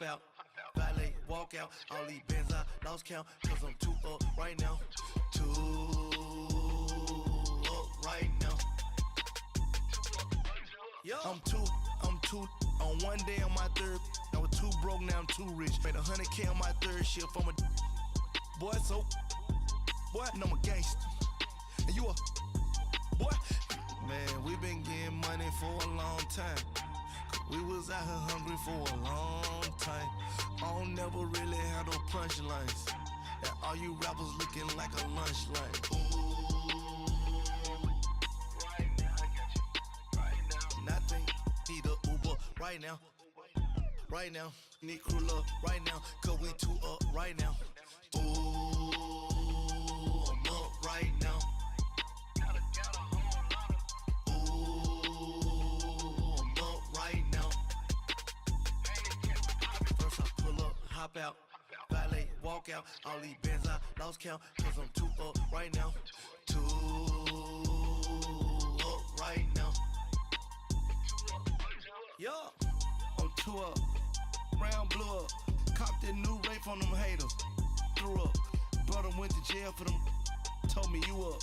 out, valet, walk out. All these bands I lost count, cause I'm too up right now. Too up right now. Yo. I'm too, on one day on my third, I was too broke, now I'm too rich. Made 100K on my third shift from a boy, so, boy, and I'm a gangster. And you a, boy, man, we been getting money for a long time. We was out here hungry for a long time. I don't never really have no punchlines. And all you rappers looking like a lunch line. Ooh, right now, I got you. Right now, nothing. Need a Uber right now. Right now, need crew love right now. Cause we too up right now. Ooh, I'm up right now. Hop out, valet, walk out. All these bands I lost count, cause I'm too up right now. Too up right now. Yo, I'm too up. Round blew up. Copped that new rape on them haters. Threw up. Brother went to jail for them. Told me you up.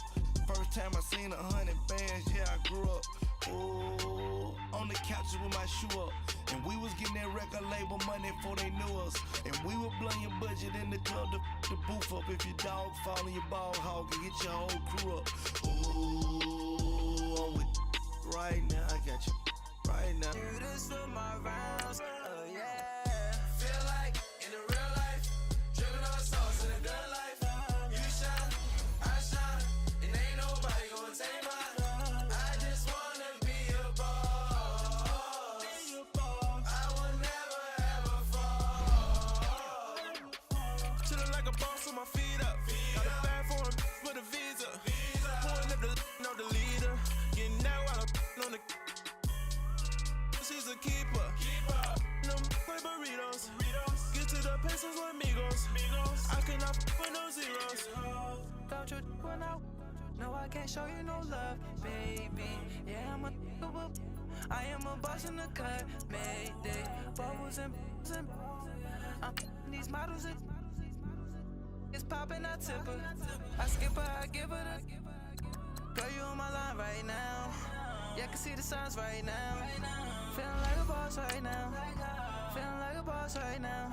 First time I seen 100 bands, yeah, I grew up. Ooh, on the couches with my shoe up. And we was getting that record label money before they knew us. And we were blowing your budget in the club to boof up. If your dog fall in your ball hog and get your whole crew up. Ooh, I'm with right now, I got you right now. Do this for my rounds, oh yeah. Feel like in the real life, dripping on sauce in the good life. You shine, I shine, and ain't nobody gonna take mine. I just wanna be a boss. I will never ever fall. Chillin' like a boss with my feet up. Got a bag for him with a visa. Pulling up the leader. Getting that while I'm on the. She's a keeper. No play burritos. Get to the pesos with amigos. I cannot with no zeros. Got your one out. No, I can't show you no love, baby. Yeah, I am a boss in the cut. Mayday. Bubbles and I'm these models. It's popping, I tip her. I skip her, I give her the. Girl, you on my line right now. Yeah, I can see the signs right now. Feeling like a boss right now. Feeling like a boss right now.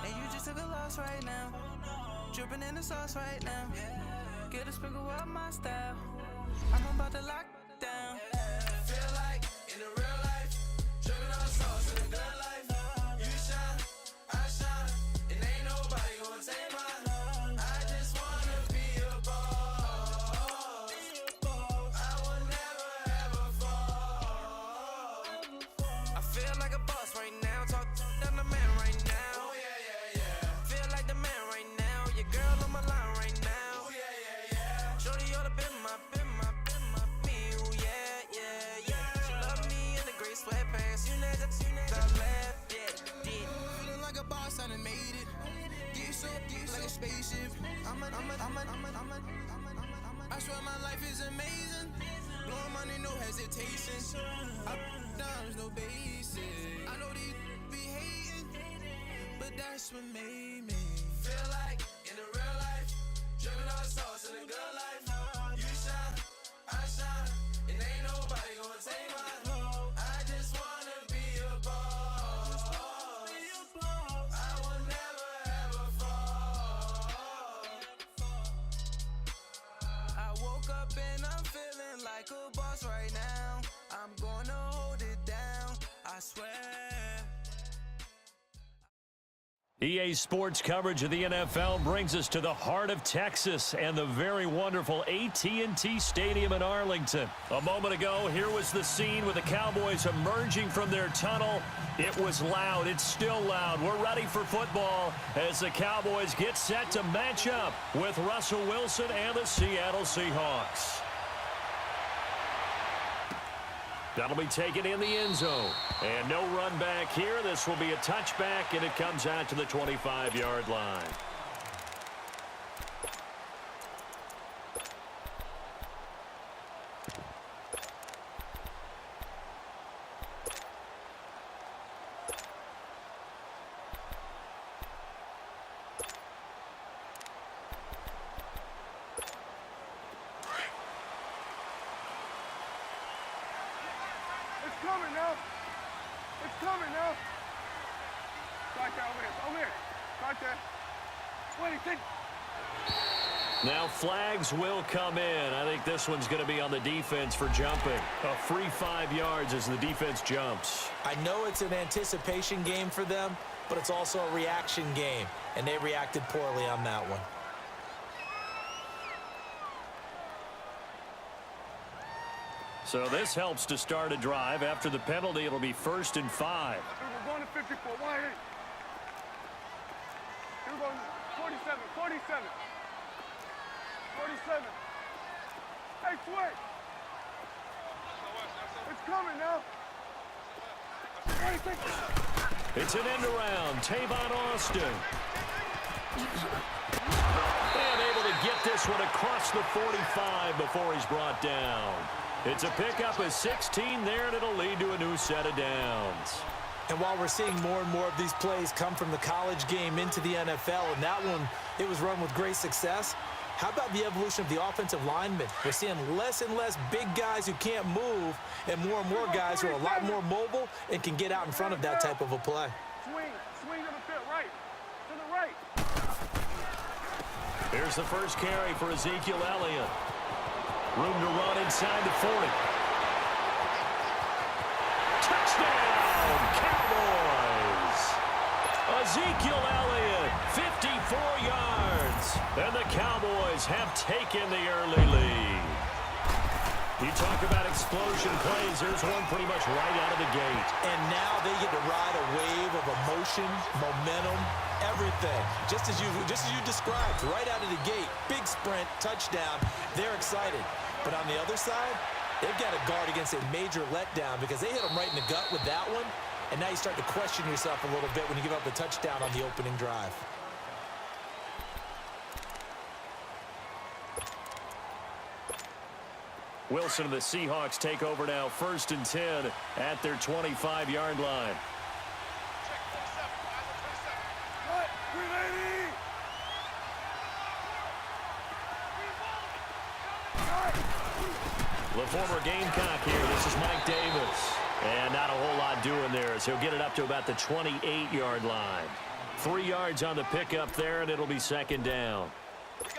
And you just took a loss right now. Dripping in the sauce right now. Get a sprinkle up my style. I'm about to lock down. Feel like in the real life, dripping on sauce in the good life. You shine, I shine, and ain't nobody gonna take mine. I just wanna be a boss. I will never ever fall. I feel like a boss right now. Talk to the man right now. Oh yeah. Feel like the man right now. Your girl on my line right now. Oh yeah. Shorty oughta been my me. Oh yeah. She love me in the gray sweatpants. You never left, yeah. Feeling like a boss, I done made it. Get so like a spaceship. I swear my life is amazing. Blowing money, no hesitation. Up, downs, no basic. I know these be hating, but that's what made me feel like in the real life, dripping on sauce in the good life. You shine, I shine, and ain't nobody gonna take mine. I just wanna be a boss. I will never ever fall. I woke up and I'm feeling like a boss right now. I'm gonna hold it down, I swear. EA Sports coverage of the NFL brings us to the heart of Texas and the very wonderful AT&T Stadium in Arlington. A moment ago, here was the scene with the Cowboys emerging from their tunnel. It was loud. It's still loud. We're ready for football as the Cowboys get set to match up with Russell Wilson and the Seattle Seahawks. That'll be taken in the end zone. And no run back here. This will be a touchback, and it comes out to the 25-yard line. coming now. It's coming now. Right there, over here. Over here. Right there. Wait, think. Now flags will come in. I think this one's going to be on the defense for jumping. A free 5 yards as the defense jumps. I know it's an anticipation game for them, but it's also a reaction game, and they reacted poorly on that one. So this helps to start a drive. After the penalty, it'll be 1st and 5. We're going to 54. 1-8. We're going 47. 47. 47. Hey, switch. It's coming now. It's an end around. Tavon Austin. And able to get this one across the 45 before he's brought down. It's a pickup of 16 there, and it'll lead to a new set of downs. And while we're seeing more and more of these plays come from the college game into the NFL, and that one, it was run with great success, how about the evolution of the offensive linemen? We're seeing less and less big guys who can't move and more guys who are a lot more mobile and can get out in front of that type of a play. Swing to the field, right. To the right. Here's the first carry for Ezekiel Elliott. Room to run inside the 40. Touchdown, Cowboys! Ezekiel Elliott, 54 yards. And the Cowboys have taken the early lead. You talk about explosion plays. There's one pretty much right out of the gate. And now they get to ride a wave of emotion, momentum, everything. Just as you described, right out of the gate. Big sprint, touchdown. They're excited. But on the other side, they've got to guard against a major letdown because they hit them right in the gut with that one. And now you start to question yourself a little bit when you give up a touchdown on the opening drive. Wilson and the Seahawks take over now, 1st and 10 at their 25-yard line. What? 380. The former Gamecock here. This is Mike Davis. And not a whole lot doing there as he'll get it up to about the 28-yard line. 3 yards on the pickup there, and it'll be 2nd down.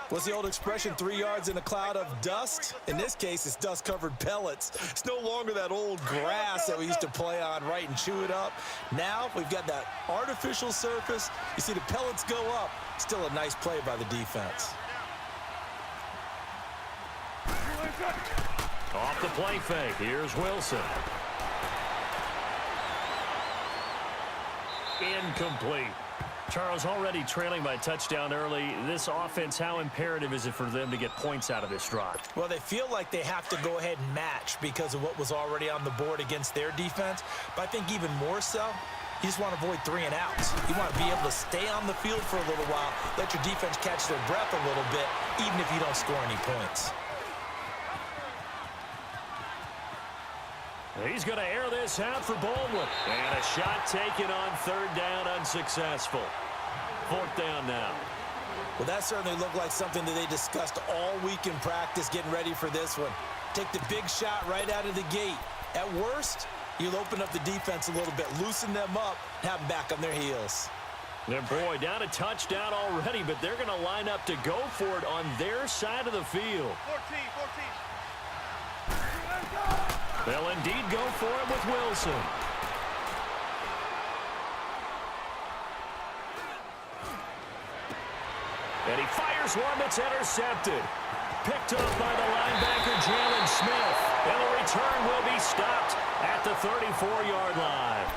What's the old expression, 3 yards in a cloud of dust? In this case, it's dust-covered pellets. It's no longer that old grass that we used to play on, right, and chew it up. Now we've got that artificial surface. You see the pellets go up. Still a nice play by the defense. Off the play fake. Here's Wilson. Incomplete. Charles, already trailing by touchdown early. This offense, how imperative is it for them to get points out of this drive? Well, they feel like they have to go ahead and match because of what was already on the board against their defense. But I think even more so, you just want to avoid 3 and outs. You want to be able to stay on the field for a little while, let your defense catch their breath a little bit, even if you don't score any points. He's going to air this out for Baldwin. And a shot taken on 3rd down, unsuccessful. 4th down now. Well, that certainly looked like something that they discussed all week in practice getting ready for this one. Take the big shot right out of the gate. At worst, you'll open up the defense a little bit, loosen them up, have them back on their heels. And boy, down a touchdown already, but they're going to line up to go for it on their side of the field. 14. They'll indeed go for it with Wilson. And he fires one that's intercepted. Picked up by the linebacker, Jalen Smith. And the return will be stopped at the 34-yard line.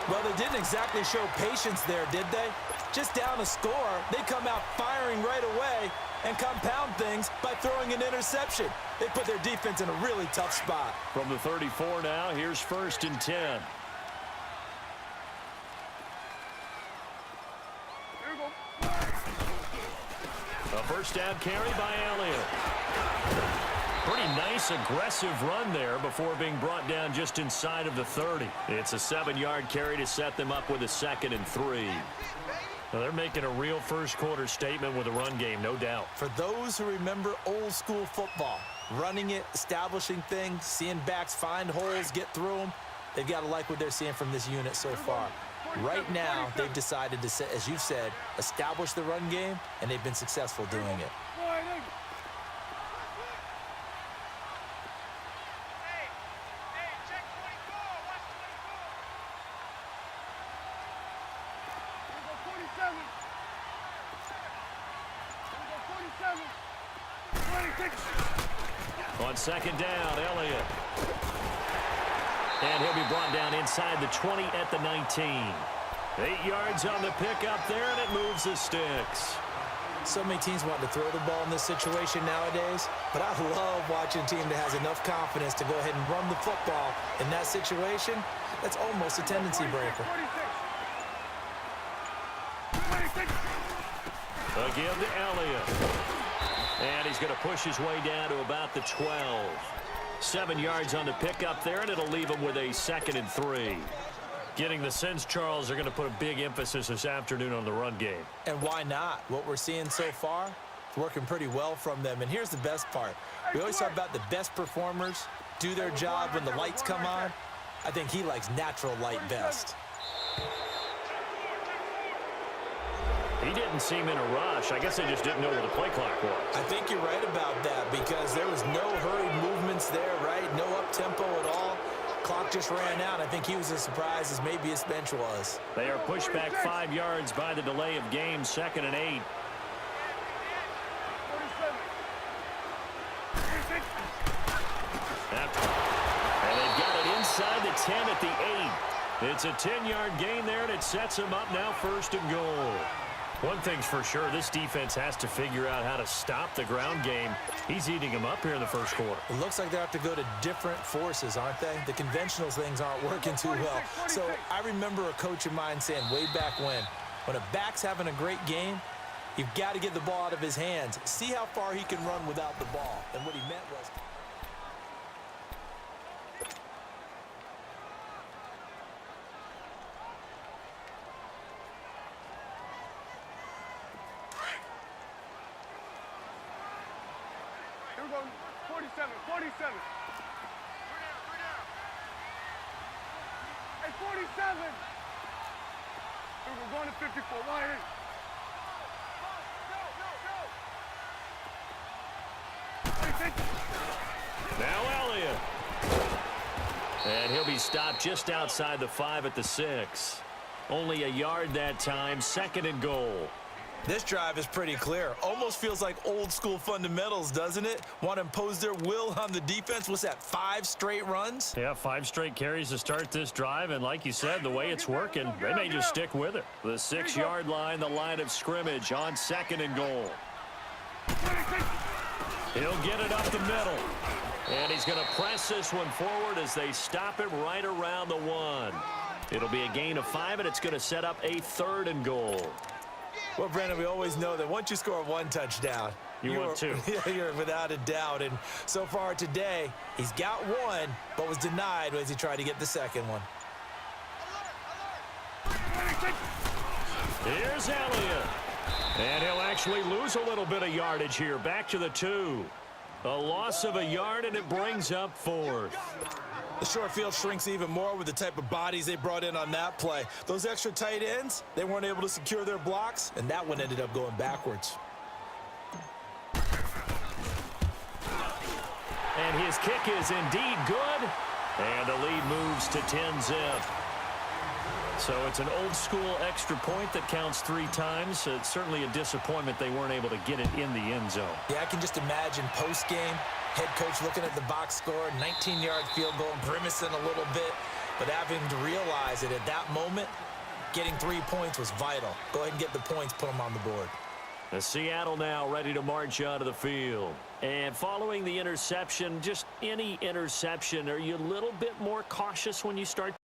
Well, they didn't exactly show patience there, did they? Just down a score, they come out firing right away and compound things by throwing an interception. They put their defense in a really tough spot. From the 34 now, here's 1st and 10. Here we go. A first down carry by Elliott. Pretty nice, aggressive run there before being brought down just inside of the 30. It's a 7-yard carry to set them up with a 2nd and 3. Well, they're making a real first-quarter statement with a run game, no doubt. For those who remember old-school football, running it, establishing things, seeing backs find holes, get through them, they've got to like what they're seeing from this unit so far. Right now, they've decided to, as you've said, establish the run game, and they've been successful doing it. On second down, Elliott. And he'll be brought down inside the 20 at the 19. 8 yards on the pickup there, and it moves the sticks. So many teams want to throw the ball in this situation nowadays, but I love watching a team that has enough confidence to go ahead and run the football in that situation. That's almost a tendency breaker. Again to Elliott. And he's going to push his way down to about the 12. 7 yards on the pickup there, and it'll leave him with a 2nd and 3. Getting the sense, Charles, they're going to put a big emphasis this afternoon on the run game. And why not? What we're seeing so far is working pretty well from them. And here's the best part. We always talk about the best performers do their job when the lights come on. I think he likes natural light best. He didn't seem in a rush. I guess they just didn't know where the play clock was. I think you're right about that because there was no hurried movements there, right? No up-tempo at all. Clock just ran out. I think he was as surprised as maybe his bench was. They are pushed back 5 yards by the delay of game, 2nd and 8. And they've got it inside the 10 at the 8. It's a 10-yard gain there, and it sets them up now 1st and goal. One thing's for sure, this defense has to figure out how to stop the ground game. He's eating them up here in the first quarter. It looks like they have to go to different forces, aren't they? The conventional things aren't working too well. So I remember a coach of mine saying way back when a back's having a great game, you've got to get the ball out of his hands. See how far he can run without the ball. And what he meant was... Here we go. 47. 47. Hey, 47. Here we go. Going to 54. Right in. Now Elliott. And he'll be stopped just outside the 5 at the 6. Only a yard that time, 2nd and goal. This drive is pretty clear. Almost feels like old school fundamentals, doesn't it? Want to impose their will on the defense. What's that, 5 straight runs? Yeah, 5 straight carries to start this drive, and like you said, the way it's working, they may just stick with it. The 6-yard line, the line of scrimmage on 2nd and goal. He'll get it up the middle. And he's going to press this one forward as they stop it right around the 1. It'll be a gain of 5, and it's going to set up a 3rd and goal. Well, Brandon, we always know that once you score 1 touchdown, you want 2. You're without a doubt. And so far today, he's got 1, but was denied as he tried to get the 2nd one. Here's Elliott. And he'll actually lose a little bit of yardage here. Back to the 2. A loss of a yard, and it brings up 4th. The short field shrinks even more with the type of bodies they brought in on that play. Those extra tight ends, they weren't able to secure their blocks, and that one ended up going backwards. And his kick is indeed good. And the lead moves to 10-zip. So it's an old-school extra point that counts 3 times. It's certainly a disappointment they weren't able to get it in the end zone. Yeah, I can just imagine post-game, head coach looking at the box score, 19-yard field goal, grimacing a little bit, but having to realize that at that moment, getting 3 points was vital. Go ahead and get the points, put them on the board. The Seattle now ready to march onto the field. And following the interception, just any interception, are you a little bit more cautious when you start